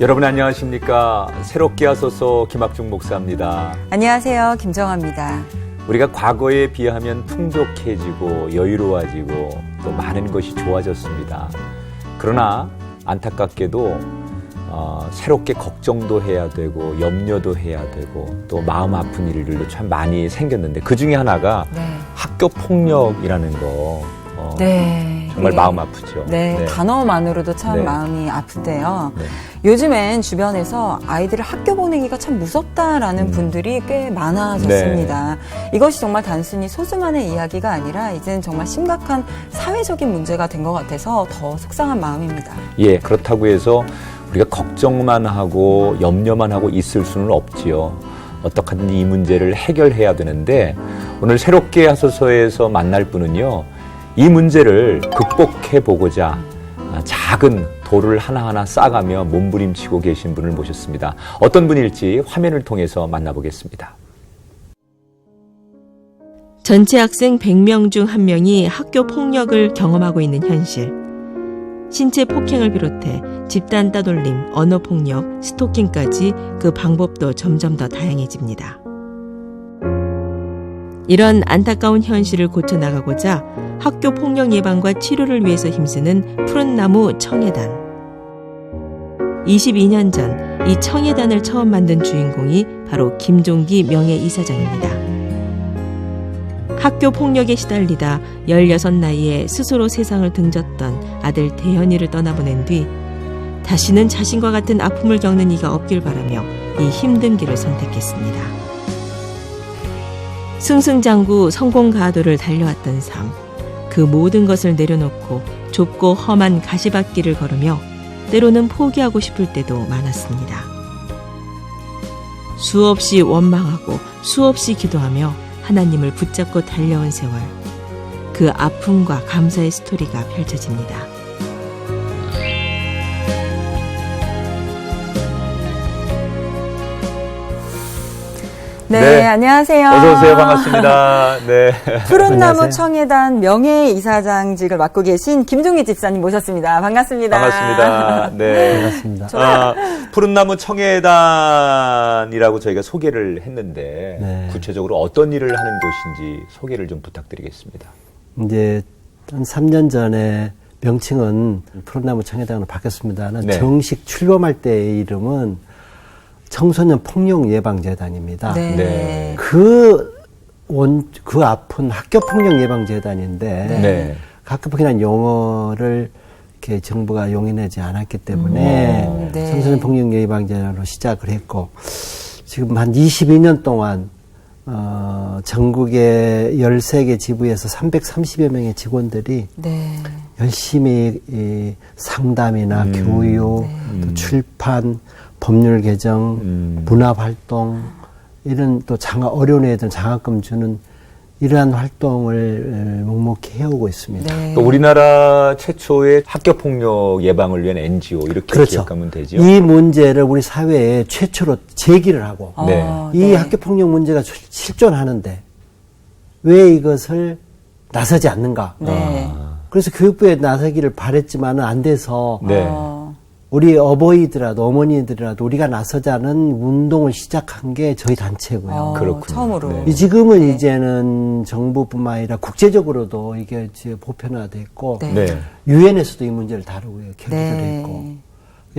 여러분 안녕하십니까? 새롭게 하소서 김학중 목사입니다. 안녕하세요. 김정아입니다. 우리가 과거에 비하면 풍족해지고 여유로워지고 또 많은 것이 좋아졌습니다. 그러나 안타깝게도 새롭게 걱정도 해야 되고 염려도 해야 되고 또 마음 아픈 일들도 참 많이 생겼는데 그 중에 하나가 학교 폭력이라는 거 정말 마음 아프죠. 네, 단어만으로도 참 마음이 아픈데요. 요즘엔 주변에서 아이들을 학교 보내기가 참 무섭다라는 분들이 꽤 많아졌습니다. 이것이 정말 단순히 소수만의 이야기가 아니라 이제는 정말 심각한 사회적인 문제가 된 것 같아서 더 속상한 마음입니다. 예, 그렇다고 해서 우리가 걱정만 하고 염려만 하고 있을 수는 없지요. 어떻게든 이 문제를 해결해야 되는데 오늘 새롭게 하소서에서 만날 분은요. 이 문제를 극복해 보고자 작은 돌을 하나하나 쌓아가며 몸부림치고 계신 분을 모셨습니다. 어떤 분일지 화면을 통해서 만나보겠습니다. 전체 학생 100명 중 1명이 학교 폭력을 경험하고 있는 현실. 신체 폭행을 비롯해 집단 따돌림, 언어 폭력, 스토킹까지 그 방법도 점점 더 다양해집니다. 이런 안타까운 현실을 고쳐나가고자 학교 폭력 예방과 치료를 위해서 힘쓰는 푸른나무 청해단. 22년 전 이 청해단을 처음 만든 주인공이 바로 김종기 명예이사장입니다. 학교 폭력에 시달리다 16 나이에 스스로 세상을 등졌던 아들 대현이를 떠나보낸 뒤 다시는 자신과 같은 아픔을 겪는 이가 없길 바라며 이 힘든 길을 선택했습니다. 승승장구 성공가도를 달려왔던 삶, 그 모든 것을 내려놓고 좁고 험한 가시밭길을 걸으며 때로는 포기하고 싶을 때도 많았습니다. 수없이 원망하고 수없이 기도하며 하나님을 붙잡고 달려온 세월, 그 아픔과 감사의 스토리가 펼쳐집니다. 네, 안녕하세요. 어서 오세요. 반갑습니다. 네. 푸른나무 청해단 명예이사장직을 맡고 계신 김종기 집사님 모셨습니다. 반갑습니다. 반갑습니다. 네. 반갑습니다. 푸른나무 청해단이라고 저희가 소개를 했는데 구체적으로 어떤 일을 하는 곳인지 소개를 좀 부탁드리겠습니다. 이제 한 3년 전에 명칭은 푸른나무 청해단으로 바뀌었습니다. 정식 출범할 때의 이름은 청소년 폭력 예방 재단입니다. 그 앞은 학교 폭력 예방 재단인데 학교 폭력이라는 용어를 이렇게 정부가 용인하지 않았기 때문에 청소년 폭력 예방 재단으로 시작을 했고 지금 한 22년 동안 전국의 13개 지부에서 330여 명의 직원들이 열심히 이 상담이나 교육, 또 출판, 법률 개정, 문화활동, 이런 또 어려운 애들 장학금 주는 이러한 활동을 묵묵히 해오고 있습니다. 또 우리나라 최초의 학교폭력 예방을 위한 NGO 이렇게 기억하면 되죠. 이 문제를 우리 사회에 최초로 제기를 하고 이 학교폭력 문제가 실존하는데 왜 이것을 나서지 않는가. 그래서 교육부에 나서기를 바랬지만 안 돼서 우리 어머니들이라도 우리가 나서자는 운동을 시작한 게 저희 단체고요. 그렇군요. 처음으로. 지금은 이제는 정부뿐만 아니라 국제적으로도 이게 보편화됐고, 유엔에서도 이 문제를 다루고 결의를 했고,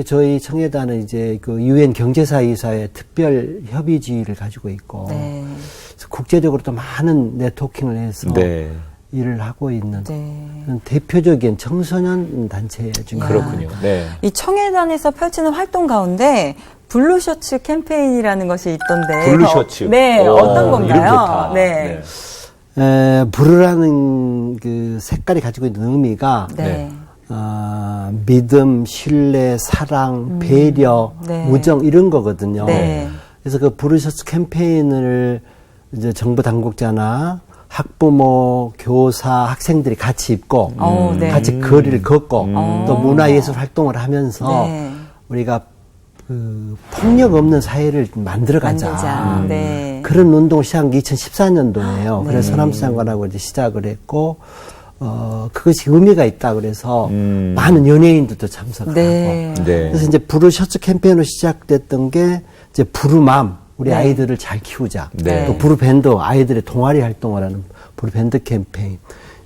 저희 청해단은 이제 그 유엔 경제사이사의 특별 협의지를 가지고 있고, 그래서 국제적으로도 많은 네트워킹을 해서 일을 하고 있는 대표적인 청소년 단체 중에 그렇군요. 이 청해단에서 펼치는 활동 가운데 블루셔츠 캠페인이라는 것이 있던데 블루셔츠. 어떤 건가요? 블루라는 그 색깔이 가지고 있는 의미가 믿음, 신뢰, 사랑, 배려, 우정 이런 거거든요. 그래서 그 블루셔츠 캠페인을 이제 정부 당국자나 학부모, 교사, 학생들이 같이 입고 같이 거리를 걷고 또 문화예술 활동을 하면서 우리가 그 폭력 없는 사회를 만들어가자. 네. 그런 운동을 시작한 게 2014년도예요. 그래서 서남수장관하고 이제 시작을 했고 그것이 의미가 있다 그래서 많은 연예인들도 참석하고. 네. 그래서 이제 부르 셔츠 캠페인으로 시작됐던 게 이제 부르맘, 우리 네. 아이들을 잘 키우자. 네. 또 부르 밴드, 아이들의 동아리 활동을 하는 부르 밴드 캠페인.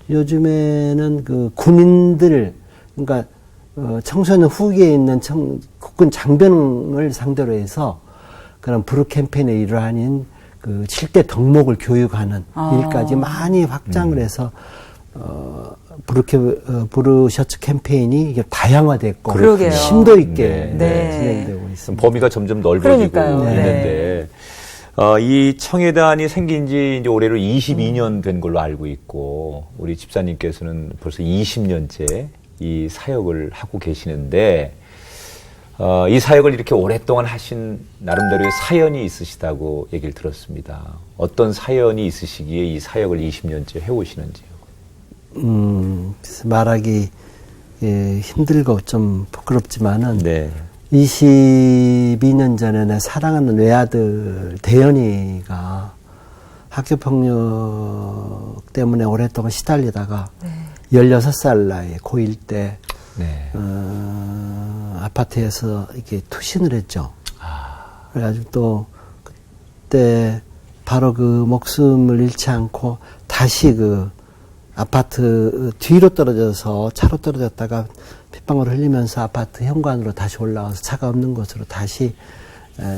요즘에는 그 군인들, 그러니까 청소년 후기에 있는 국군 장병을 상대로 해서 그런 부르 캠페인의 일환인 그 7대 덕목을 교육하는 일까지 많이 확장을 해서 부르 셔츠 캠페인이 이게 다양화됐고 그러게요. 심도 있게 네. 진행되고 있습니다. 범위가 점점 넓어지고 그러니까요. 있는데 이 청해단이 생긴 지 이제 올해로 22년 된 걸로 알고 있고 우리 집사님께서는 벌써 20년째 이 사역을 하고 계시는데 이 사역을 이렇게 오랫동안 하신 나름대로의 사연이 있으시다고 얘기를 들었습니다. 어떤 사연이 있으시기에 이 사역을 20년째 해오시는지요? 말하기 힘들고 좀 부끄럽지만은 네. 22년 전에 내 사랑하는 외아들 대현이가 학교폭력 때문에 오랫동안 시달리다가 16살 나이에 고1 때 네. 아파트에서 이렇게 투신을 했죠. 그래가지고 또 그때 바로 그 목숨을 잃지 않고 다시 그 아파트 뒤로 떨어져서 차로 떨어졌다가 핏방울을 흘리면서 아파트 현관으로 다시 올라와서 차가 없는 곳으로 다시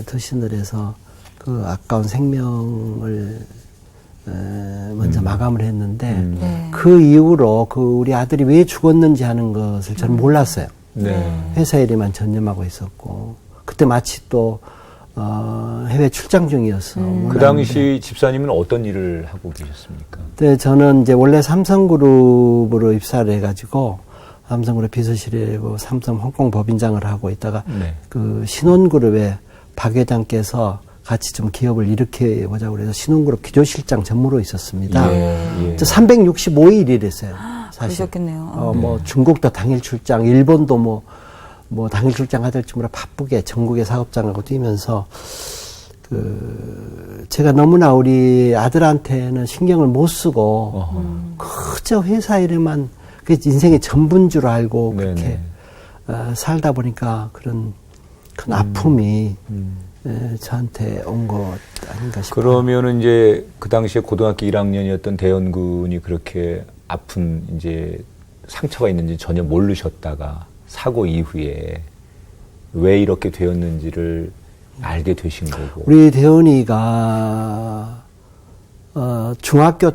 투신을 해서 그 아까운 생명을 먼저 마감을 했는데 네. 그 이후로 그 우리 아들이 왜 죽었는지 하는 것을 저는 몰랐어요. 네. 회사 일에만 전념하고 있었고 그때 마치 또 해외 출장 중이었어. 그 당시 집사님은 어떤 일을 하고 계셨습니까? 그때 저는 이제 원래 삼성그룹으로 입사를 해가지고 삼성그룹 비서실이고 삼성 홍콩 법인장을 하고 있다가 네. 그 신혼그룹의 박 회장께서 같이 좀 기업을 일으켜 보자고 그래서 신혼그룹 기조실장 전무로 있었습니다. 예. 365일 일했어요. 사실. 그러셨겠네요. 뭐 중국도 당일 출장, 일본도 뭐 당일 출장 하될 줄 몰라 바쁘게 전국의 사업장하고 뛰면서 제가 너무나 우리 아들한테는 신경을 못 쓰고 그저 회사 일에만 그게 인생의 전부인 줄 알고 그렇게 살다 보니까 그런 큰 아픔이 저한테 온 것 아닌가 싶어요. 그러면은 이제 그 당시에 고등학교 1학년이었던 대현군이 그렇게 아픈 이제 상처가 있는지 전혀 모르셨다가 사고 이후에 왜 이렇게 되었는지를 알게 되신 거고. 우리 대현이가 중학교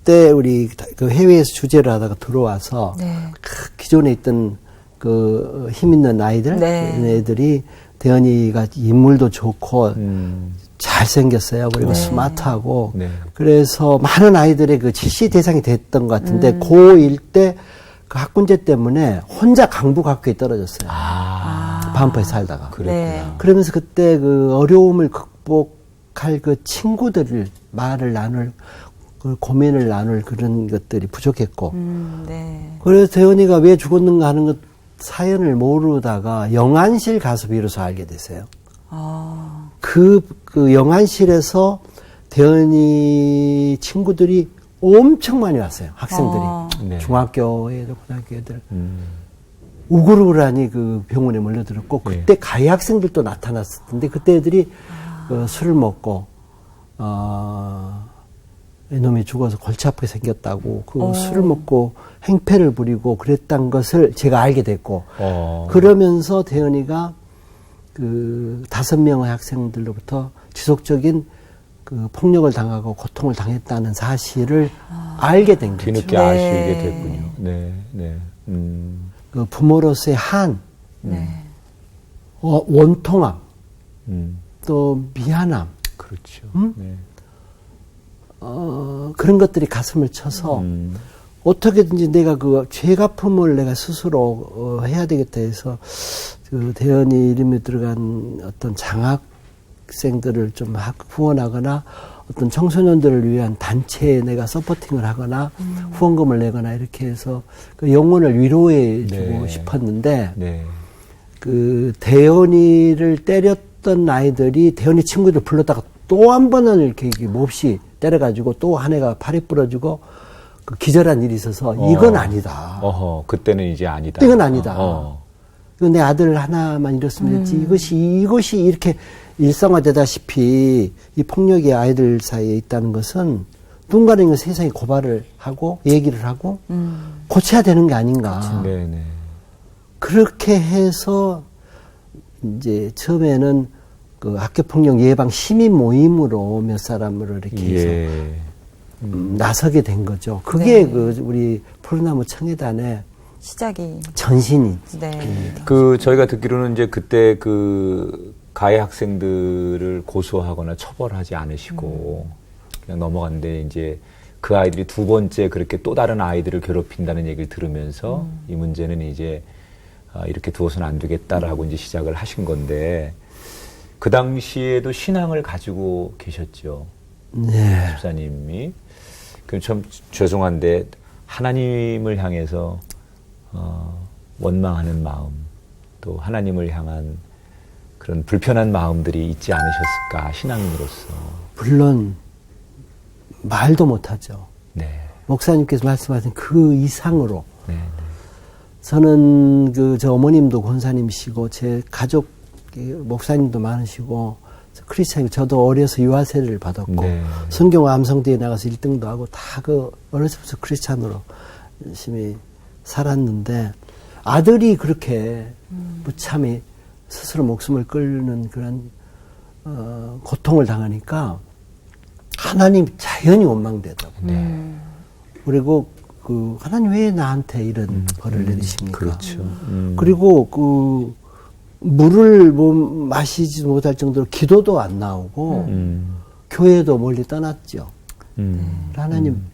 때 우리 그 해외에서 주재를 하다가 들어와서 그 기존에 있던 그 힘 있는 아이들, 애들이 대현이가 인물도 좋고 잘생겼어요. 그리고 스마트하고 그래서 많은 아이들의 그 질시 대상이 됐던 것 같은데 고1 때 그 학군제 때문에 혼자 강북학교에 떨어졌어요. 반포에 살다가. 그러면서 그때 그 어려움을 극복할 그 친구들을 말을 나눌 그 고민을 나눌 그런 것들이 부족했고 그래서 대현이가 왜 죽었는가 하는 것 사연을 모르다가 영안실 가서 비로소 알게 됐어요. 그 영안실에서 대현이 친구들이 엄청 많이 왔어요. 학생들이. 중학교에도 고등학교 애들. 우글우글하니 그 병원에 몰려들었고 그때 가해 학생들도 나타났을 텐데 그때 애들이 술을 먹고 이놈이 죽어서 골치 아프게 생겼다고 그 술을 먹고 행패를 부리고 그랬던 것을 제가 알게 됐고 그러면서 대현이가 그 5명의 학생들로부터 지속적인 그 폭력을 당하고 고통을 당했다는 사실을 알게 된 거죠. 뒤늦게 아시게 됐군요. 그 부모로서의 원통함, 또 미안함, 그렇죠. 그런 것들이 가슴을 쳐서 어떻게든지 내가 그 죄갚음을 내가 스스로 해야 되겠다 해서 그 대현이 이름이 들어간 어떤 장학생들을 좀 후원하거나 어떤 청소년들을 위한 단체에 내가 서포팅을 하거나 후원금을 내거나 이렇게 해서 그 영혼을 위로해 주고 싶었는데 그 대현이를 때렸던 아이들이 대현이 친구들 불렀다가 또 한 번은 이렇게 몹시 때려가지고 또 한 애가 팔이 부러지고 그 기절한 일이 있어서 이건 아니다. 그때는 이제 아니다. 이건 아니다. 이건 내 아들 하나만 잃었으면 됐지. 이것이 이렇게 일상화되다시피 이 폭력이 아이들 사이에 있다는 것은 누군가는 세상에 고발을 하고 얘기를 하고 고쳐야 되는 게 아닌가. 그렇죠. 네네. 그렇게 해서 이제 처음에는 그 학교폭력 예방 시민 모임으로 몇 사람을 이렇게 해서 나서게 된 거죠. 그게 그 우리 포르나무 청해단의 시작이 전신이. 네. 그 저희가 듣기로는 이제 그때 그 가해 학생들을 고소하거나 처벌하지 않으시고 그냥 넘어갔는데 이제 그 아이들이 두 번째 그렇게 또 다른 아이들을 괴롭힌다는 얘기를 들으면서 이 문제는 이제 이렇게 두어서는 안 되겠다라고 이제 시작을 하신 건데 그 당시에도 신앙을 가지고 계셨죠. 네. 집사님이. 그럼 참 죄송한데 하나님을 향해서 원망하는 마음 또 하나님을 향한 그런 불편한 마음들이 있지 않으셨을까 신앙인으로서. 물론 말도 못하죠. 네. 목사님께서 말씀하신 그 이상으로. 네. 저는 저 어머님도 권사님이시고 제 가족 목사님도 많으시고 크리스찬이고 저도 어려서 유아세를 받았고 성경 암송대에 나가서 1등도 하고 다 어려서부터 크리스찬으로 열심히 살았는데 아들이 그렇게 무참히 스스로 목숨을 끊는 그런 고통을 당하니까 하나님 자연히 원망되더라고요. 그리고 하나님 왜 나한테 이런 벌을 내리십니까? 그렇죠. 그리고 물을 마시지 못할 정도로 기도도 안 나오고 교회도 멀리 떠났죠. 하나님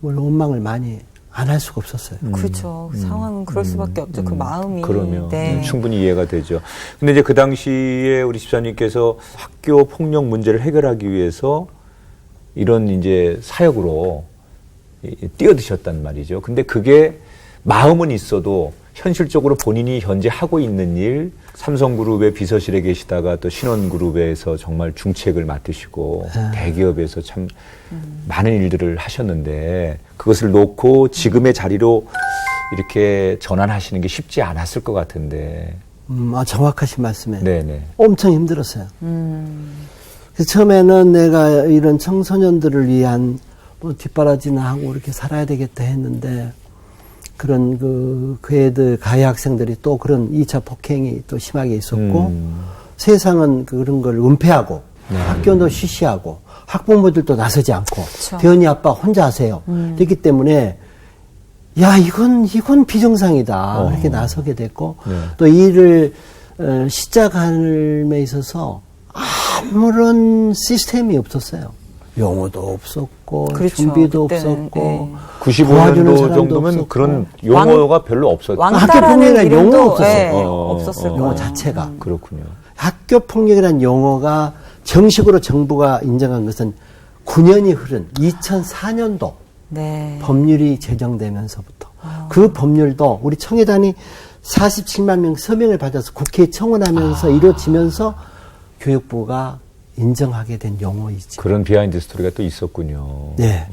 원망을 많이 안 할 수가 없었어요. 그렇죠. 상황은 그럴 수밖에 없죠. 그 마음이. 그러면 충분히 이해가 되죠. 근데 이제 그 당시에 우리 집사님께서 학교 폭력 문제를 해결하기 위해서 이런 이제 사역으로 뛰어드셨단 말이죠. 근데 그게 마음은 있어도 현실적으로 본인이 현재 하고 있는 일, 삼성그룹의 비서실에 계시다가 또 신원그룹에서 정말 중책을 맡으시고 대기업에서 참 많은 일들을 하셨는데 그것을 놓고 지금의 자리로 이렇게 전환하시는 게 쉽지 않았을 것 같은데. 정확하신 말씀에. 네네. 엄청 힘들었어요. 그래서 처음에는 내가 이런 청소년들을 위한 뒷바라지나 하고 이렇게 살아야 되겠다 했는데 그런 그 애들 가해 학생들이 또 그런 2차 폭행이 또 심하게 있었고 세상은 그런 걸 은폐하고 학교도 쉬쉬하고 학부모들도 나서지 않고 그쵸. 대현이 아빠 혼자 하세요. 그렇기 때문에 야 이건 비정상이다. 이렇게 나서게 됐고 또 이 일을 시작함에 있어서 아무런 시스템이 없었어요. 용어도 없었고 그렇죠. 준비도 그때는, 없었고 95년도 정도면 없었고. 그런 용어가 별로 없었죠. 왕따라는 이름도 용어 없었어요. 네, 없었을 거예요. 용어 자체가. 그렇군요. 학교 폭력이라는 용어가 정식으로 정부가 인정한 것은 9년이 흐른 2004년도 네. 법률이 제정되면서부터 그 법률도 우리 청해단이 47만 명 서명을 받아서 국회에 청원하면서 이루어지면서 교육부가 인정하게 된 용어이죠. 그런 비하인드 스토리가 또 있었군요. 네.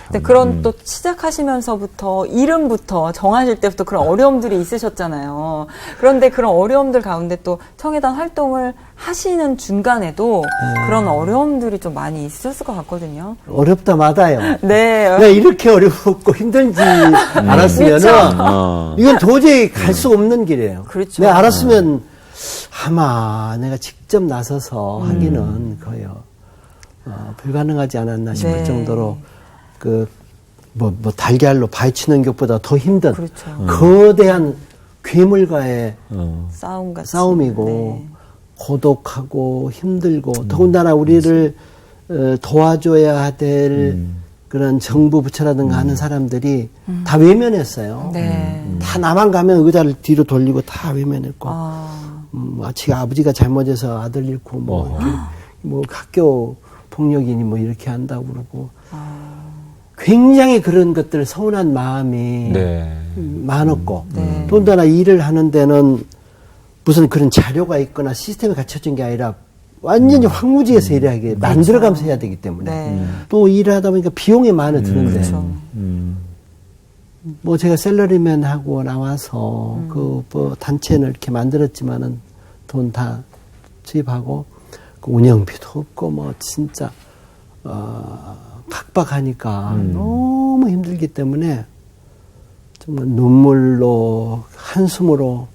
근데 그런 또 시작하시면서부터 이름부터 정하실 때부터 그런 어려움들이 있으셨잖아요. 그런데 그런 어려움들 가운데 또 청해단 활동을 하시는 중간에도 그런 어려움들이 좀 많이 있었을 것 같거든요. 어렵다 마다요. 네. 내가 이렇게 어렵고 힘든지 알았으면은 이건 도저히 갈 수 없는 길이에요. 그렇죠. 내가 알았으면 아마 내가 직접 나서서 하기는 거의 불가능하지 않았나 싶을 네. 정도로 달걀로 파헤치는 것보다 더 힘든 그렇죠. 거대한 괴물과의 싸움이고 네. 고독하고 힘들고 더군다나 우리를 도와줘야 될 그런 정부 부처라든가 하는 사람들이 다 외면했어요. 네. 다 나만 가면 의자를 뒤로 돌리고 다 외면했고 아버지가 잘못해서 아들 잃고 뭐 학교 폭력이니 이렇게 한다고 그러고 굉장히 그런 것들 서운한 마음이 많았고 더군다나 일을 하는 데는 무슨 그런 자료가 있거나 시스템이 갖춰진 게 아니라 완전히 황무지에서 일하게 만들어가면서 해야 되기 때문에 네. 또 일하다 보니까 비용이 많이 드는데 그렇죠. 뭐 제가 셀러리맨 하고 나와서 그 뭐 단체는 이렇게 만들었지만은 돈 다 투입하고 그 운영비도 없고 뭐 진짜 각박하니까 너무 힘들기 때문에 정말 눈물로 한숨으로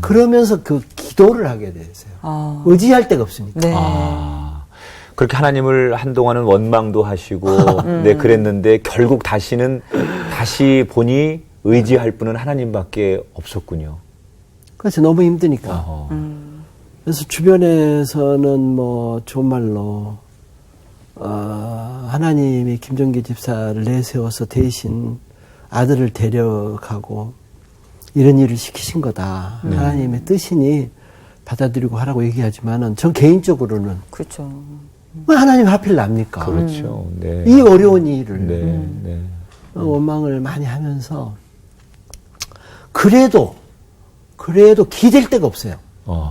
그러면서 그 기도를 하게 됐어요. 의지할 데가 없으니까. 네. 그렇게 하나님을 한동안은 원망도 하시고, 네, 그랬는데 결국 다시 보니 의지할 분은 하나님밖에 없었군요. 그래서 너무 힘드니까. 그래서 주변에서는 뭐 좋은 말로 하나님이 김종기 집사를 내세워서 대신 아들을 데려가고 이런 일을 시키신 거다. 하나님의 뜻이니 받아들이고 하라고 얘기하지만은 전 개인적으로는 그렇죠. 왜 하나님 하필 납니까? 그렇죠. 네. 이 어려운 일을 네. 원망을 많이 하면서 그래도 기댈 데가 없어요.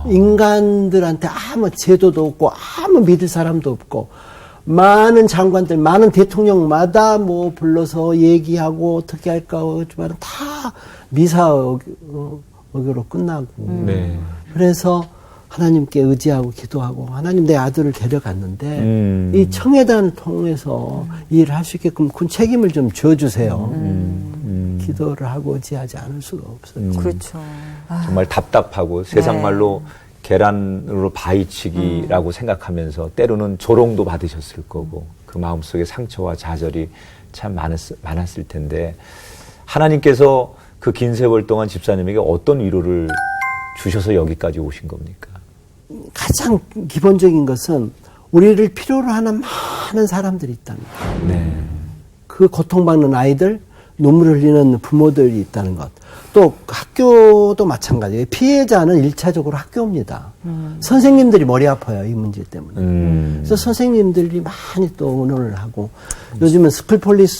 인간들한테 아무 제도도 없고 아무 믿을 사람도 없고 많은 장관들, 많은 대통령마다 뭐 불러서 얘기하고 어떻게 할까 하지만 다 미사 어교로 끝나고 그래서 하나님께 의지하고 기도하고 하나님 내 아들을 데려갔는데 이 청해단을 통해서 일을 할 수 있게끔 그 책임을 좀 져주세요. 기도를 하고 의지하지 않을 수가 없어요. 그렇죠. 정말 답답하고 세상 말로 계란으로 바위치기라고 생각하면서 때로는 조롱도 받으셨을 거고 그 마음속에 상처와 좌절이 참 많았을 텐데 하나님께서 그 긴 세월 동안 집사님에게 어떤 위로를 주셔서 여기까지 오신 겁니까? 가장 기본적인 것은 우리를 필요로 하는 많은 사람들이 있다는 거예요. 네. 그 고통받는 아이들, 눈물을 흘리는 부모들이 있다는 것. 또 학교도 마찬가지예요. 피해자는 1차적으로 학교입니다. 선생님들이 머리 아파요. 이 문제 때문에. 그래서 선생님들이 많이 또 의논을 하고 요즘은 스쿨폴리스까지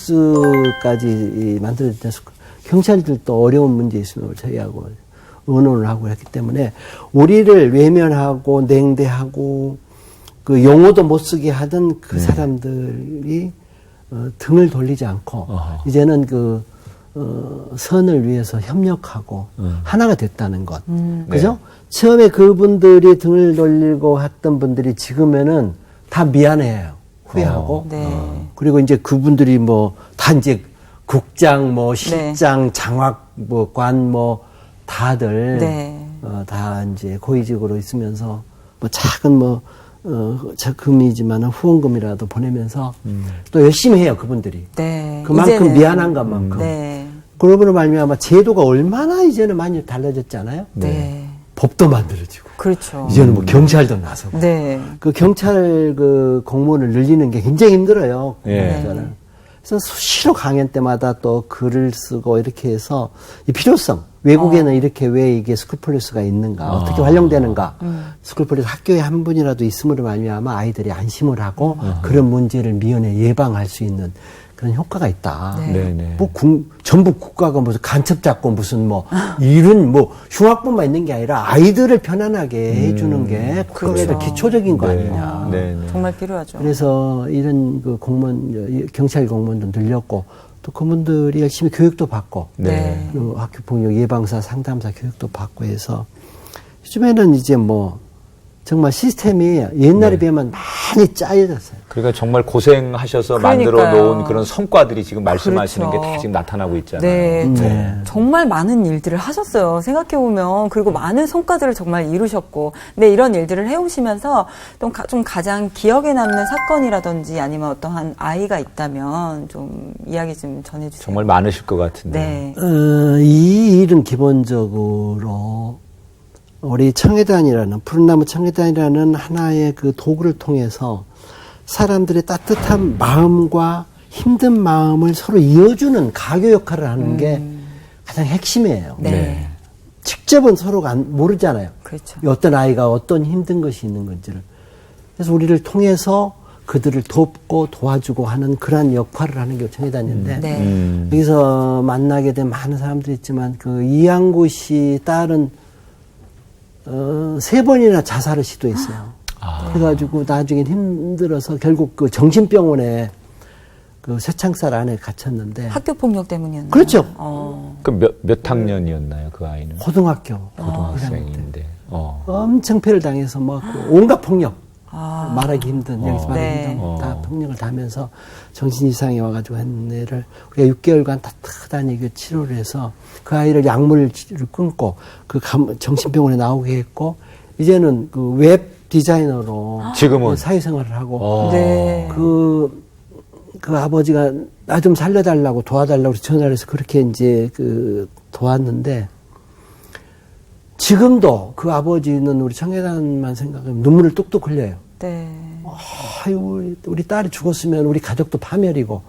만들어진 경찰들도 어려운 문제 있으면 저희하고 의논을 하고 했기 때문에 우리를 외면하고 냉대하고 그 용어도 못 쓰게 하던 그 사람들이 등을 돌리지 않고 이제는 그 선을 위해서 협력하고 하나가 됐다는 것. 그죠? 네. 처음에 그분들이 등을 돌리고 했던 분들이 지금에는 다 미안해요. 후회하고. 그리고 이제 그분들이 뭐 다 이제 국장, 뭐 실장, 장학, 뭐 관, 뭐 다들 다 이제 고위직으로 있으면서 뭐 작은 뭐 자금이지만 후원금이라도 보내면서 또 열심히 해요 그분들이. 그만큼 이제는, 미안한 것만큼. 그러므로 말미암아 제도가 얼마나 이제는 많이 달라졌잖아요. 법도 만들어지고. 그렇죠. 이제는 뭐 경찰도 나서고. 그 경찰 그 공무원을 늘리는 게 굉장히 힘들어요. 그래서 수시로 강연 때마다 또 글을 쓰고 이렇게 해서 이 필요성. 외국에는 이렇게 왜 이게 스쿨폴리스가 있는가, 어떻게 활용되는가. 스쿨폴리스 학교에 한 분이라도 있음으로 말미암아 아이들이 안심을 하고 그런 문제를 미연에 예방할 수 있는 그런 효과가 있다. 뭐 전부 국가가 무슨 간첩 잡고 무슨 뭐 일은 뭐 흉악범만 있는 게 아니라 아이들을 편안하게 해주는 게 국가의 기초적인 거 아니냐. 정말 필요하죠. 그래서 이런 그 공무원, 경찰 공무원도 늘렸고 또 그분들이 열심히 교육도 받고 그 학교 폭력 예방사 상담사 교육도 받고 해서 요즘에는 이제 뭐 정말 시스템이 옛날에 비하면 많이 짜여졌어요. 그러니까 정말 고생하셔서 만들어 놓은 그런 성과들이 지금 말씀하시는 게 다 지금 나타나고 있잖아요. 정말 많은 일들을 하셨어요. 생각해보면. 그리고 많은 성과들을 정말 이루셨고. 근데 이런 일들을 해오시면서 좀 가장 기억에 남는 사건이라든지 아니면 어떠한 아이가 있다면 좀 이야기 좀 전해주세요. 정말 많으실 것 같은데. 이 일은 기본적으로 우리 청해단이라는 푸른나무 청해단이라는 하나의 그 도구를 통해서 사람들의 따뜻한 마음과 힘든 마음을 서로 이어주는 가교 역할을 하는 게 가장 핵심이에요. 직접은 서로가 모르잖아요. 어떤 아이가 어떤 힘든 것이 있는 건지를. 그래서 우리를 통해서 그들을 돕고 도와주고 하는 그러한 역할을 하는 게 청해단인데 여기서 만나게 된 많은 사람들이 있지만 그 이양구 씨 딸은 3번이나 자살을 시도했어요. 그래가지고 나중엔 힘들어서 결국 그 정신병원에 그 쇠창살 안에 갇혔는데. 학교 폭력 때문이었나요? 그렇죠. 그 몇 학년이었나요, 그 아이는? 고등학생인데. 엄청 패를 당해서 막 온갖 폭력. 말하기 힘든, 여기서 말하기 네. 힘든 다 폭력을 당하면서 정신 이상이 와가지고 한 애를 우리가 6개월간 따뜻하니 그 치료를 해서 그 아이를 약물을 끊고 그 정신병원에 나오게 했고 이제는 그 웹 디자이너로 지금은 사회생활을 하고 네. 그 아버지가 나 좀 살려달라고 도와달라고 전화를 해서 그렇게 이제 그 도왔는데 지금도 그 아버지는 우리 청계단만 생각하면 눈물을 뚝뚝 흘려요. 네. 아유, 우리 딸이 죽었으면 우리 가족도 파멸이고.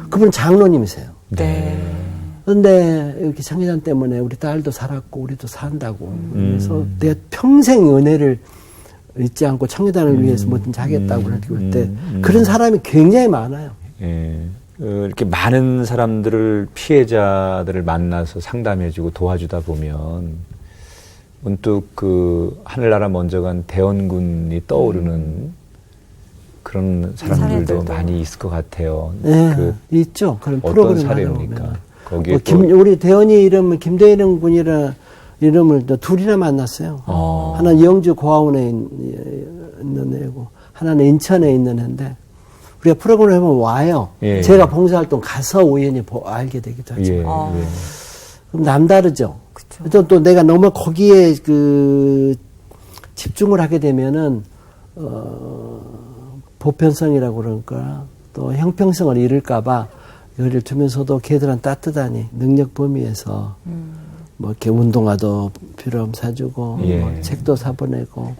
그분은 장로님이세요. 네. 그런데 이렇게 청계단 때문에 우리 딸도 살았고 우리도 산다고. 그래서 내가 평생 은혜를 잊지 않고 청계단을 위해서 뭐든지 하겠다고 그럴 때 그런 사람이 굉장히 많아요. 예. 이렇게 많은 사람들을 피해자들을 만나서 상담해주고 도와주다 보면 문득 그 하늘나라 먼저 간 대원군이 떠오르는 그런 사람들도 많이 있을 것 같아요. 네, 있죠. 그런 어떤 프로그램 사례입니까? 거기에 우리 대원이 이름은 김대일은 군이라 이름을 둘이나 만났어요. 하나는 영주 고아원에 있는 애고 하나는 인천에 있는 애인데 우리가 프로그램을 하면 와요. 예. 제가 봉사활동 가서 우연히 알게 되기도 하지만. 예. 그럼 남다르죠. 그쵸. 또 내가 너무 거기에 그 집중을 하게 되면은 보편성이라고 그럴까 또 형평성을 잃을까봐 여기를 두면서도 걔들은 따뜻하니 능력 범위에서 뭐 이렇게 운동화도 필요하면 사주고 뭐 책도 사보내고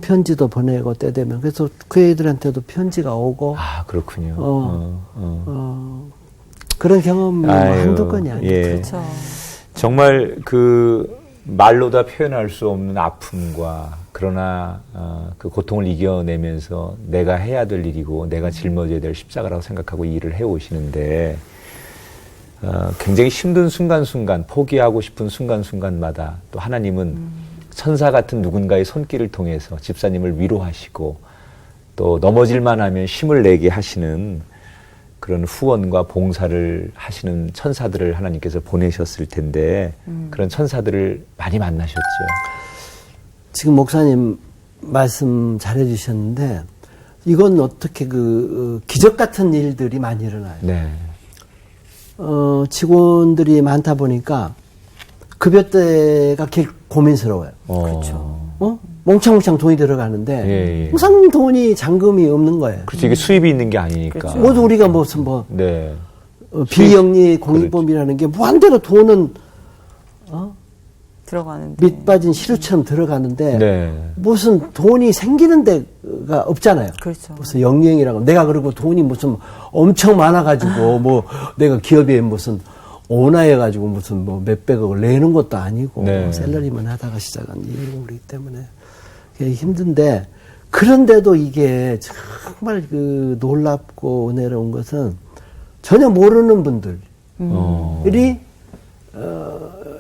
편지도 보내고 때 되면 그래서 그 애들한테도 편지가 오고 그렇군요. 그런 경험이 한두 건이 아니에요. 예. 그렇죠. 정말 그 말로 다 표현할 수 없는 아픔과 그러나 그 고통을 이겨내면서 내가 해야 될 일이고 내가 짊어져야 될 십자가라고 생각하고 이 일을 해오시는데 굉장히 힘든 순간순간 포기하고 싶은 순간순간마다 또 하나님은 천사 같은 누군가의 손길을 통해서 집사님을 위로하시고 또 넘어질만 하면 힘을 내게 하시는 그런 후원과 봉사를 하시는 천사들을 하나님께서 보내셨을 텐데 그런 천사들을 많이 만나셨죠. 지금 목사님 말씀 잘해 주셨는데 이건 어떻게 기적 같은 일들이 많이 일어나요. 네. 직원들이 많다 보니까 급여대가 고민스러워요. 그렇죠. 몽창몽창 돈이 들어가는데 항상 돈이 잔금이 없는 거예요. 그렇죠. 이게 수입이 있는 게 아니니까. 그렇죠. 모두 우리가 무슨 네. 비영리 공익범이라는 게 무한대로 돈은 들어가는데 밑 빠진 시루처럼 들어가는데 네. 무슨 돈이 생기는 데가 없잖아요. 그렇죠. 무슨 영리행이라고 내가 그러고 돈이 무슨 엄청 많아가지고 뭐 내가 기업에 무슨 오나해가지고 무슨 뭐 몇백억을 내는 것도 아니고 네. 샐러리만 하다가 시작한 일이기 때문에 힘든데 그런데도 이게 정말 놀랍고 은혜로운 것은 전혀 모르는 분들이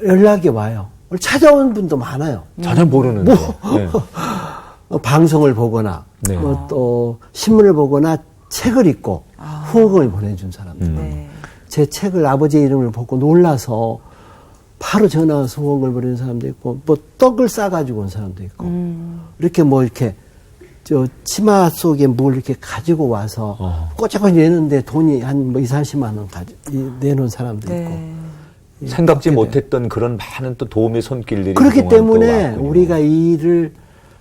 연락이 와요. 찾아온 분도 많아요. 전혀 모르는데. 네. 방송을 보거나 네. 또 신문을 보거나 책을 읽고 후원금을 보내준 사람들. 네. 제 책을 아버지의 이름을 보고 놀라서 바로 전화와서 후원금을 보내는 사람도 있고 뭐 떡을 싸가지고 온 사람도 있고 이렇게 뭐 이렇게 치마 속에 뭘 이렇게 가지고 와서 꼬치꼬치 내는데 돈이 한 뭐 20-30만 원 내놓은 사람도 있고 생각지 못했던 그런 많은 또 도움의 손길들이 그렇기 때문에 우리가 이 일을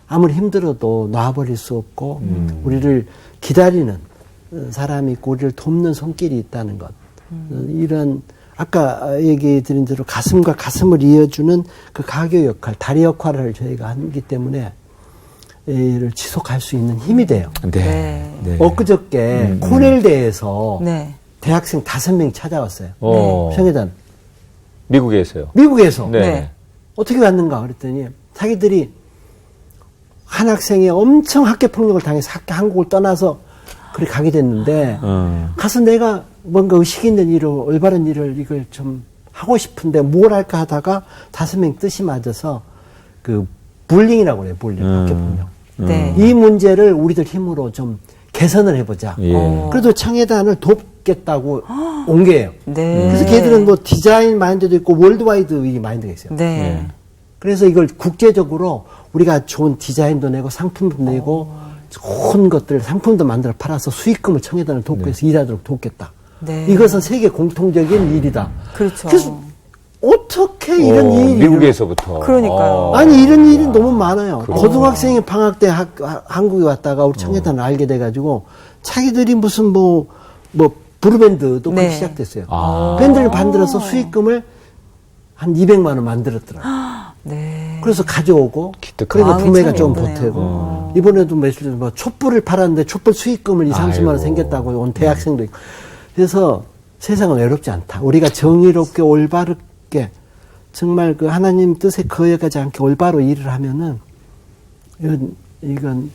아무리 힘들어도 놔버릴 수 없고 우리를 기다리는 사람이 있고 우리를 돕는 손길이 있다는 것 이런 아까 얘기 드린 대로 가슴과 가슴을 이어주는 그 가교 역할 다리 역할을 저희가 하기 때문에 이를 지속할 수 있는 힘이 돼요. 네. 네. 엊그저께 코넬대에서 네. 대학생 5명이 찾아왔어요. 청계단. 미국에서요? 미국에서. 네. 어떻게 왔는가 그랬더니 자기들이 한 학생이 엄청 학교 폭력을 당해서 한국을 떠나서 그래 가게 됐는데 가서 내가 뭔가 의식 있는 일을 올바른 일을 이걸 좀 하고 싶은데 뭘 할까 하다가 5명 뜻이 맞아서 그 불링이라고 그래요. 불링 학교 폭력. 네. 이 문제를 우리들 힘으로 좀 개선을 해보자. 예. 그래도 청해단을 돕겠다고 온 거예요. 네. 그래서 걔들은 뭐 디자인 마인드도 있고 월드와이드 이 마인드가 있어요. 네. 그래서 이걸 국제적으로 우리가 좋은 디자인도 내고 상품도 내고 좋은 것들 상품도 만들어 팔아서 수익금을 청해단을 돕고 해서 일하도록 돕겠다. 네. 이것은 세계 공통적인 일이다. 그렇죠. 그래서 어떻게 이런 일이 미국에서부터. 그러니까요. 아니 이런 일이 너무 많아요. 그래요. 고등학생이 방학 때 한국에 왔다가 우리 청해단을 알게 돼가지고 자기들이 무슨 뭐 브루밴드도 네. 그렇게 시작됐어요. 아. 밴드를 만들어서 수익금을 한 200만 원 만들었더라고요. 네. 그래서 가져오고 기특하다. 그래도 마음이 부모가 참 좀 예쁘네요. 보태고 이번에도 며칠 전에 뭐 촛불을 팔았는데 촛불 수익금을 2, 30만 원 아이고. 생겼다고 온 대학생도 있고 그래서 세상은 외롭지 않다. 우리가 정의롭게 올바르게 정말 그 하나님 뜻에 거역하지 않게 올바로 일을 하면은 이건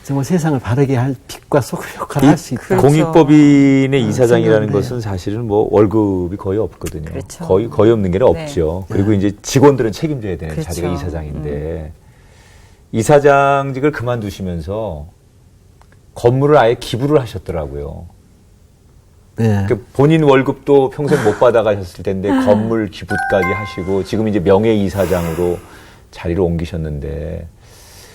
정말 세상을 바르게 할 빛과 소금 역할을 할 수 있다. 그렇죠. 공익법인의 이사장이라는 생각을 것은 사실은 뭐 월급이 거의 없거든요. 그렇죠. 거의 없는 게 없죠. 그리고 이제 직원들은 책임져야 되는 그렇죠. 자리가 이사장인데 이사장직을 그만두시면서 건물을 아예 기부를 하셨더라고요. 네. 그 본인 월급도 평생 못 받아가셨을 텐데 건물 기부까지 하시고 지금 이제 명예이사장으로 자리를 옮기셨는데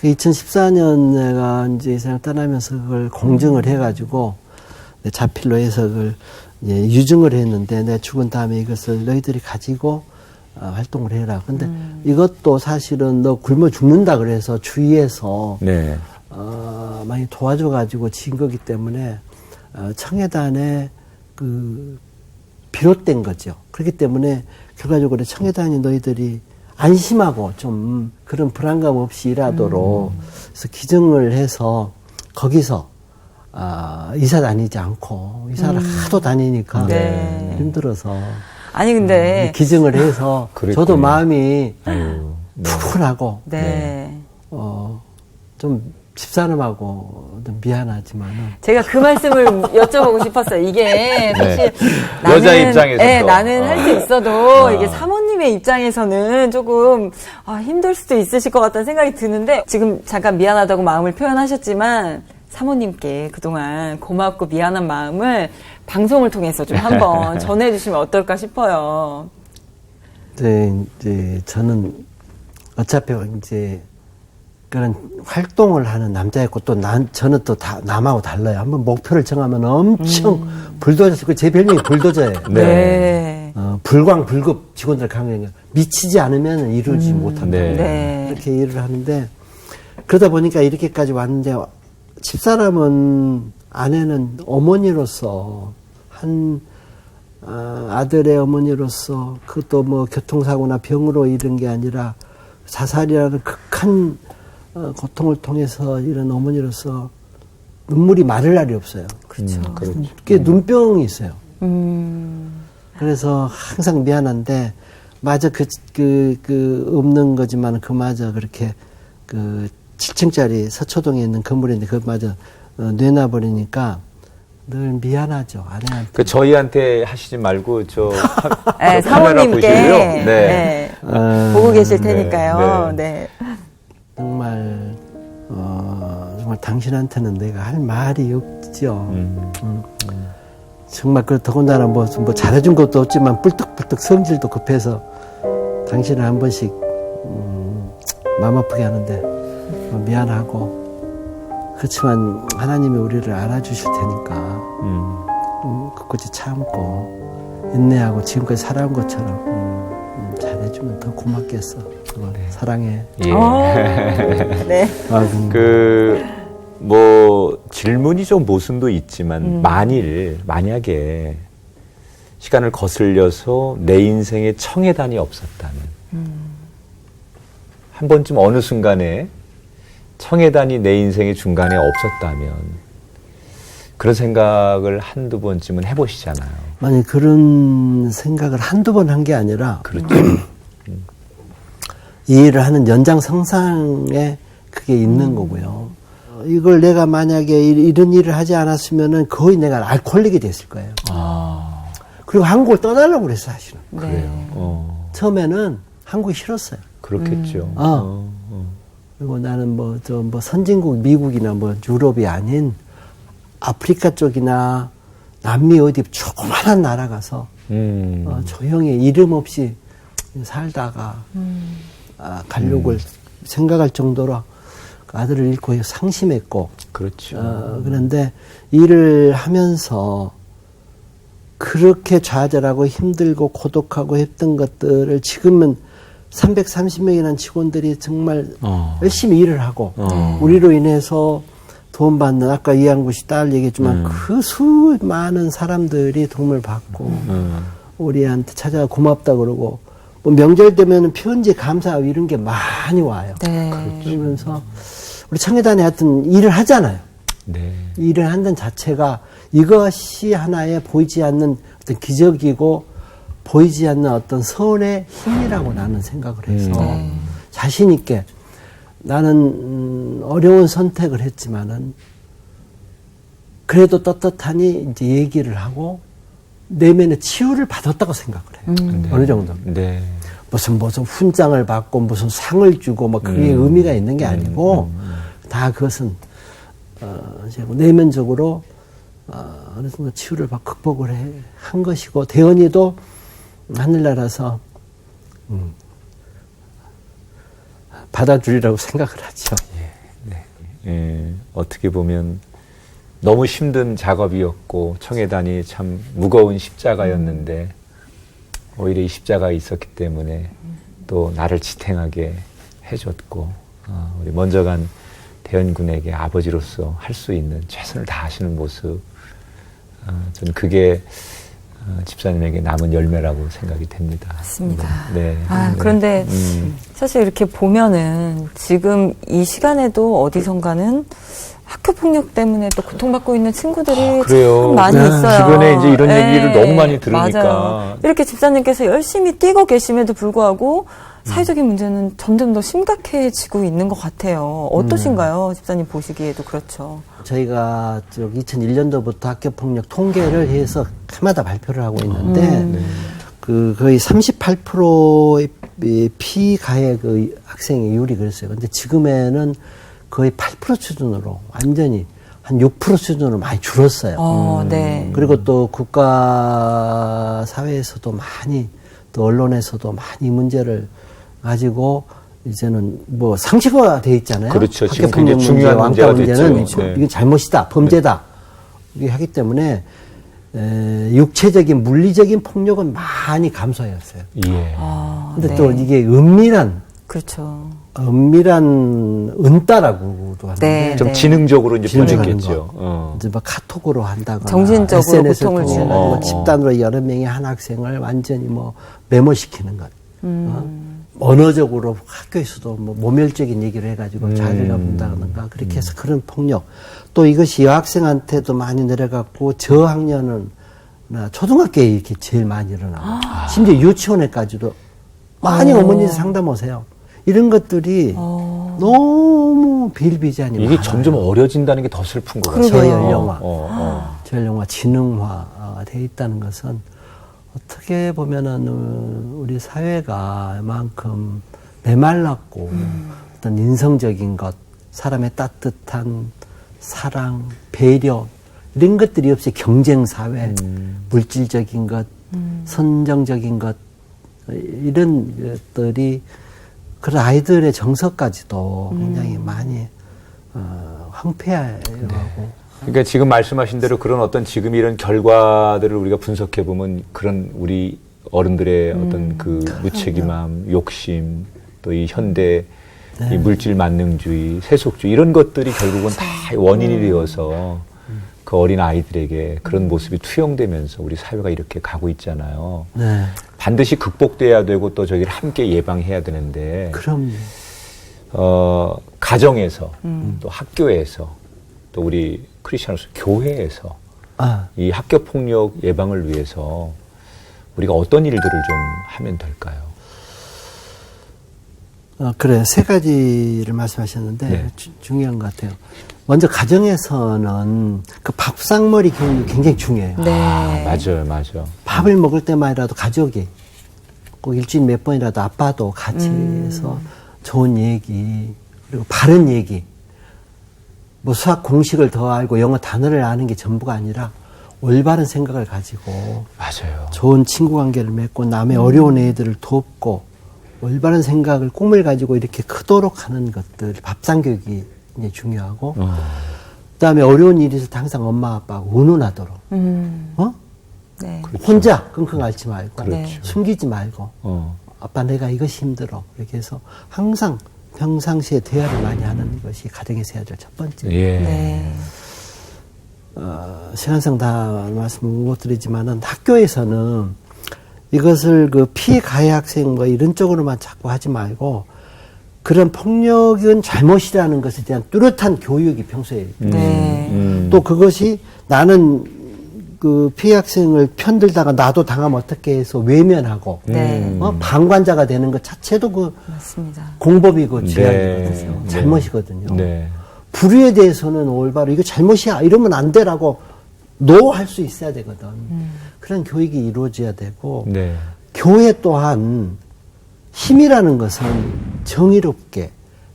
2014년 내가 이제 이사장 떠나면서 그걸 공증을 해가지고 자필로 해서 그걸 이제 유증을 했는데 내가 죽은 다음에 이것을 너희들이 가지고 활동을 해라. 근데 이것도 사실은 너 굶어 죽는다 그래서 주위에서 네. 많이 도와줘가지고 진 거기 때문에 청해단에 그 비롯된 거죠. 그렇기 때문에 결과적으로 청해단이 너희들이 안심하고 좀 그런 불안감 없이 일하도록 그래서 기증을 해서 거기서 이사 다니지 않고 이사를 하도 다니니까 네. 힘들어서 아니 근데 기증을 해서 그랬군요. 저도 마음이 아유, 네. 푸근하고 네. 좀 집사람하고 좀 미안하지만은 제가 그 말씀을 여쭤보고 싶었어요. 이게 사실 네. 여자 입장에서도. 네, 나는 할 수 있어도 이게 사모님의 입장에서는 조금 힘들 수도 있으실 것 같다는 생각이 드는데 지금 잠깐 미안하다고 마음을 표현하셨지만 사모님께 그동안 고맙고 미안한 마음을 방송을 통해서 좀 한번 전해주시면 어떨까 싶어요. 이제 저는 어차피 이제 그런 활동을 하는 남자였고 또 저는 또 남하고 달라요. 한번 목표를 정하면 엄청 불도저, 제 별명이 불도저예요. 네. 불광불급 직원들 강요해 미치지 않으면 이루지 못한다. 네. 네. 이렇게 일을 하는데 그러다 보니까 이렇게까지 왔는데 집사람은 아내는 어머니로서 한 아들의 어머니로서 그것도 뭐 교통사고나 병으로 이런 게 아니라 자살이라는 극한 고통을 통해서 이런 어머니로서 눈물이 마를 날이 없어요. 그렇죠. 그게 눈병이 있어요. 그래서 항상 미안한데 마저 그 없는 거지만 그마저 그렇게 그 7층짜리 서초동에 있는 건물인데 그마저 내놔버리니까 늘 미안하죠. 아내한테. 그 저희한테 하시지 말고 저 네, 카메라 사모님께 보시고요. 네. 보고 계실 테니까요. 네. 정말 정말 당신한테는 내가 할 말이 없죠. 정말 그 더군다나 뭐 잘해준 것도 없지만 뿔떡뿔떡 성질도 급해서 당신을 한 번씩 마음 아프게 하는데 미안하고 그렇지만 하나님이 우리를 알아주실 테니까 그것이 참고 인내하고 지금까지 살아온 것처럼 잘해주면 더 고맙겠어. 사랑해. 예. 네. 뭐 질문이 좀 모순도 있지만 만약에 시간을 거슬려서 내 인생에 청해단이 없었다면 한 번쯤 어느 순간에 청해단이 내 인생의 중간에 없었다면 그런 생각을 한두 번쯤은 해보시잖아요. 만약 그런 생각을 한두 번 한 게 아니라 그렇죠. 이 일을 하는 연장선상에 그게 있는 거고요. 이걸 내가 만약에 이런 일을 하지 않았으면은 거의 내가 알코올릭이 됐을 거예요. 그리고 한국을 떠나려고 그랬어, 사실은. 그래요. 처음에는 한국이 싫었어요. 그렇겠죠. 그리고 나는 선진국 미국이나 유럽이 아닌 아프리카 쪽이나 남미 어디 조그만한 나라 가서 조용히 이름 없이 살다가 가려고 생각할 정도로 아들을 잃고 상심했고. 그렇죠. 그런데 일을 하면서 그렇게 좌절하고 힘들고 고독하고 했던 것들을 지금은 330명이라는 직원들이 정말 열심히 일을 하고 우리로 인해서 돈 받는, 아까 이한구 씨 딸 얘기했지만 그 수많은 사람들이 도움을 받고 우리한테 찾아가 고맙다 그러고 명절 되면 편지 감사 이런 게 많이 와요. 네. 그러면서 우리 청해단에 하여튼 일을 하잖아요. 네. 일을 한다는 자체가 이것이 하나의 보이지 않는 어떤 기적이고 보이지 않는 어떤 선의 힘이라고 나는 생각을 해서 자신 있게 나는 어려운 선택을 했지만은 그래도 떳떳하니 이제 얘기를 하고 내면의 치유를 받았다고 생각을 해요. 어느 정도. 네. 무슨 훈장을 받고 무슨 상을 주고 그게 의미가 있는 게 아니고 다 그것은 내면적으로 어느 정도 치유를 극복을 한 것이고 대언이도 하늘나라서 받아주리라고 생각을 하죠. 어떻게 보면 너무 힘든 작업이었고 청해단이 참 무거운 십자가였는데 오히려 이 십자가가 있었기 때문에 또 나를 지탱하게 해줬고 우리 먼저 간 대현군에게 아버지로서 할 수 있는 최선을 다하시는 모습 저는 그게 집사님에게 남은 열매라고 생각이 됩니다. 맞습니다. 네. 그런데 사실 이렇게 보면은 지금 이 시간에도 어디선가는 학교 폭력 때문에 또 고통받고 있는 친구들이 참 많이 있어요. 주변에 이제 이런 얘기를 너무 많이 들으니까. 맞아요. 이렇게 집사님께서 열심히 뛰고 계심에도 불구하고 사회적인 문제는 점점 더 심각해지고 있는 것 같아요. 어떠신가요? 집사님 보시기에도 그렇죠. 저희가 2001년도부터 학교 폭력 통계를 해서 해마다 발표를 하고 있는데 거의 38%의 피가해 학생의 그랬어요. 근데 지금에는 거의 8% 수준으로 완전히 한 6% 수준으로 많이 줄었어요. 네. 그리고 또 국가 사회에서도 많이 또 언론에서도 많이 이 문제를 가지고 이제는 상식화가 돼 있잖아요. 그렇죠. 학교 지금 굉장히 폭력 중요한 왕따 문제가 문제는 됐죠. 이건 잘못이다, 범죄다. 이게 하기 때문에 육체적인 물리적인 폭력은 많이 감소했어요. 예. 근데 또 이게 은밀한 은따라고도 하는데 네. 지능적으로 이제 번졌겠죠. 이제 카톡으로 한다거나 정신적으로 고통을 주는 집단으로 여러 명의 한 학생을 완전히 매몰시키는 것. 언어적으로 학교에서도 모멸적인 얘기를 해가지고 자리를 잡는다든가 그렇게 해서 그런 폭력. 또 이것이 여학생한테도 많이 내려갔고 저학년은 초등학교에 이렇게 제일 많이 일어나고 심지어 유치원에까지도 많이 어머니들 상담 오세요. 이런 것들이 너무 비일비재하니 이게 많아요. 점점 어려진다는 게 더 슬픈 것 같아요. 저연령화, 지능화가 돼 있다는 것은 어떻게 보면은 우리 사회가 이만큼 메말랐고 어떤 인성적인 것, 사람의 따뜻한 사랑, 배려 이런 것들이 없이 경쟁 사회, 물질적인 것, 선정적인 것 이런 것들이 그런 아이들의 정서까지도 굉장히 많이 황폐하고. 그러니까 지금 말씀하신 대로 그런 어떤 지금 이런 결과들을 우리가 분석해 보면 그런 우리 어른들의 어떤 그 무책임함, 욕심, 또 이 현대 이 물질 만능주의, 세속주의 이런 것들이 결국은 다 원인이 되어서 그 어린 아이들에게 그런 모습이 투영되면서 우리 사회가 이렇게 가고 있잖아요. 네. 반드시 극복돼야 되고 또 저기를 함께 예방해야 되는데. 그럼요. 가정에서 또 학교에서 또 우리 크리스천으로서 교회에서 이 학교 폭력 예방을 위해서 우리가 어떤 일들을 좀 하면 될까요? 그래, 세 가지를 말씀하셨는데 중요한 것 같아요. 먼저 가정에서는 그 밥상머리 교육이 굉장히 중요해요. 네. 맞아요. 밥을 먹을 때만이라도 가족이 꼭 일주일에 몇 번이라도 아빠도 같이 해서 좋은 얘기, 그리고 바른 얘기, 뭐 수학 공식을 더 알고 영어 단어를 아는 게 전부가 아니라 올바른 생각을 가지고 맞아요. 좋은 친구 관계를 맺고 남의 어려운 애들을 돕고 올바른 생각을 꿈을 가지고 이렇게 크도록 하는 것들, 밥상교육이 이제 중요하고 그다음에 어려운 일이 있을 때 항상 엄마 아빠하고 의논하도록 네. 그렇죠. 혼자 끙끙 앓지 말고 그렇죠. 숨기지 말고 아빠 내가 이것이 힘들어 이렇게 해서 항상 평상시에 대화를 많이 하는 것이 가정에서 해야 될 첫 번째. 예. 네. 시간상 다 말씀 못 드리지만은 학교에서는 이것을 그 피가해 학생 뭐 이런 쪽으로만 자꾸 하지 말고 그런 폭력은 잘못이라는 것에 대한 뚜렷한 교육이 평소에 네. 또 그것이 나는 그 피해 학생을 편들다가 나도 당하면 어떻게 해서 외면하고 네. 방관자가 되는 것 자체도 그 맞습니다. 공법이고 죄악이거든요. 네. 잘못이거든요. 네. 불의에 대해서는 올바로 이거 잘못이야 이러면 안 돼라고 노할 수 있어야 되거든. 그런 교육이 이루어져야 되고 네. 교회 또한 힘이라는 것은 정의롭게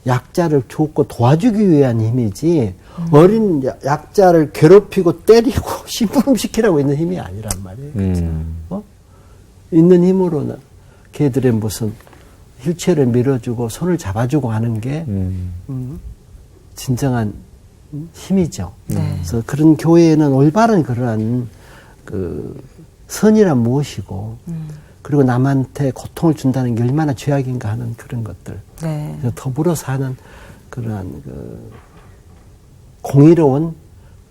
약자를 돕고 도와주기 위한 힘이지 어린 약자를 괴롭히고 때리고 심부름시키라고 있는 힘이 아니란 말이에요. 있는 힘으로는 걔들의 무슨 휠체어를 밀어주고 손을 잡아주고 하는 게 진정한 힘이죠. 네. 그래서 그런 교회에는 올바른 그러한 그 선이란 무엇이고 그리고 남한테 고통을 준다는 게 얼마나 죄악인가 하는 그런 것들. 네. 그래서 더불어서 하는 그러한 그 공의로운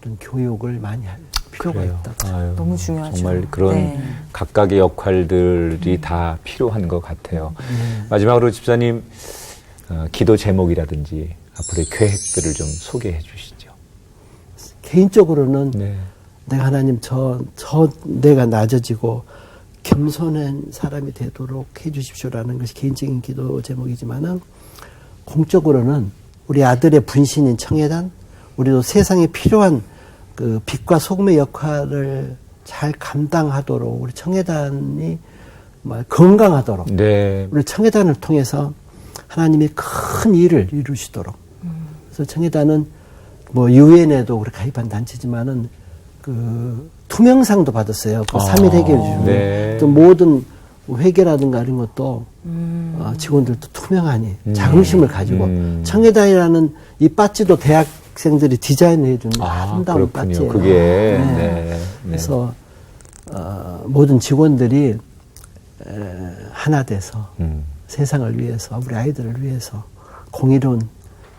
그런 교육을 많이 할 필요가 그래요. 있다. 아유, 너무 중요하죠. 정말 그런 네. 각각의 역할들이 다 필요한 것 같아요. 마지막으로 집사님 기도 제목이라든지 앞으로의 계획들을 좀 소개해 주시죠. 개인적으로는 네. 내가 하나님 내가 낮아지고 겸손한 사람이 되도록 해 주십시오라는 것이 개인적인 기도 제목이지만은 공적으로는 우리 아들의 분신인 청해단, 우리도 세상에 필요한 그 빛과 소금의 역할을 잘 감당하도록 우리 청해단이 건강하도록 네. 우리 청해단을 통해서 하나님이 큰 일을 이루시도록. 그래서 청해단은 뭐 유엔에도 우리 가입한 단체지만은 그 투명상도 받았어요. 그 3일 해결 중. 네. 또 모든 회계라든가 이런 것도 직원들도 투명하니 자긍심을 가지고 청해단이라는 이 배지도 대학생들이 디자인을 해준 아름다운 그렇군요. 배지예요. 그게 네. 네. 그래서 모든 직원들이 하나 돼서 세상을 위해서 우리 아이들을 위해서 공의로운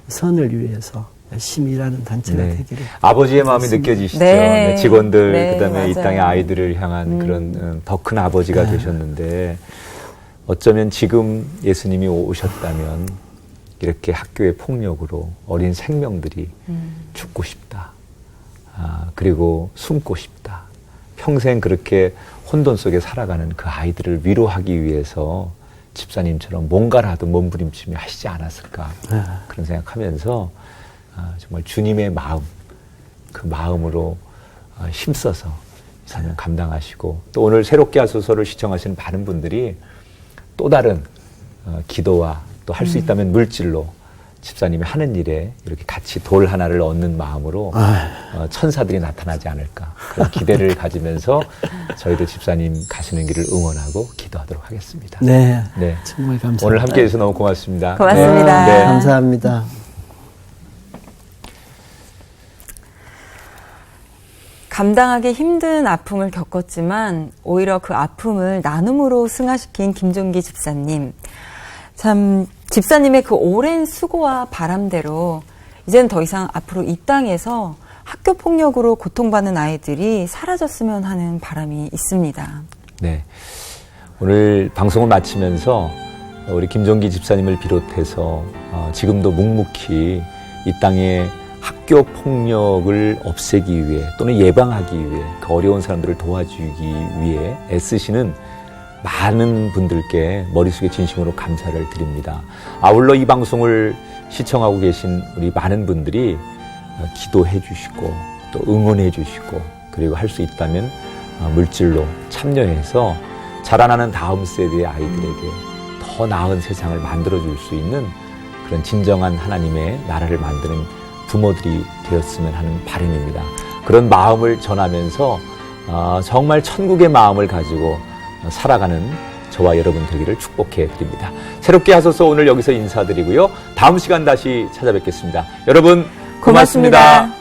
선을 위해서 열심히 일하는 단체가 네. 되기를. 아버지의 마음이 느껴지시죠. 네. 네, 직원들 네, 그다음에 이 맞아요. 땅의 아이들을 향한 그런 더 큰 아버지가 되셨는데 어쩌면 지금 예수님이 오셨다면 이렇게 학교의 폭력으로 어린 생명들이 죽고 싶다. 그리고 숨고 싶다. 평생 그렇게 혼돈 속에 살아가는 그 아이들을 위로하기 위해서 집사님처럼 뭔가라도 몸부림치며 하시지 않았을까 그런 생각하면서 정말 주님의 마음, 그 마음으로 힘써서 이 삶을 감당하시고 또 오늘 새롭게 하소서를 시청하시는 많은 분들이 또 다른 기도와 또 할 수 있다면 물질로 집사님이 하는 일에 이렇게 같이 돌 하나를 얻는 마음으로 천사들이 나타나지 않을까 그런 기대를 가지면서 저희도 집사님 가시는 길을 응원하고 기도하도록 하겠습니다. 네. 네. 정말 감사합니다. 오늘 함께해 주셔서 너무 고맙습니다. 고맙습니다. 네. 감사합니다. 감당하기 힘든 아픔을 겪었지만 오히려 그 아픔을 나눔으로 승화시킨 김종기 집사님. 참 집사님의 그 오랜 수고와 바람대로 이제는 더 이상 앞으로 이 땅에서 학교 폭력으로 고통받는 아이들이 사라졌으면 하는 바람이 있습니다. 네. 오늘 방송을 마치면서 우리 김종기 집사님을 비롯해서 지금도 묵묵히 이 땅에 학교 폭력을 없애기 위해 또는 예방하기 위해 그 어려운 사람들을 도와주기 위해 애쓰시는 많은 분들께 머릿속에 진심으로 감사를 드립니다. 아울러 이 방송을 시청하고 계신 우리 많은 분들이 기도해 주시고 또 응원해 주시고 그리고 할 수 있다면 물질로 참여해서 자라나는 다음 세대의 아이들에게 더 나은 세상을 만들어줄 수 있는 그런 진정한 하나님의 나라를 만드는 부모들이 되었으면 하는 바람입니다. 그런 마음을 전하면서 정말 천국의 마음을 가지고 살아가는 저와 여러분 되기를 축복해 드립니다. 새롭게 하소서 오늘 여기서 인사드리고요. 다음 시간 다시 찾아뵙겠습니다. 여러분 고맙습니다.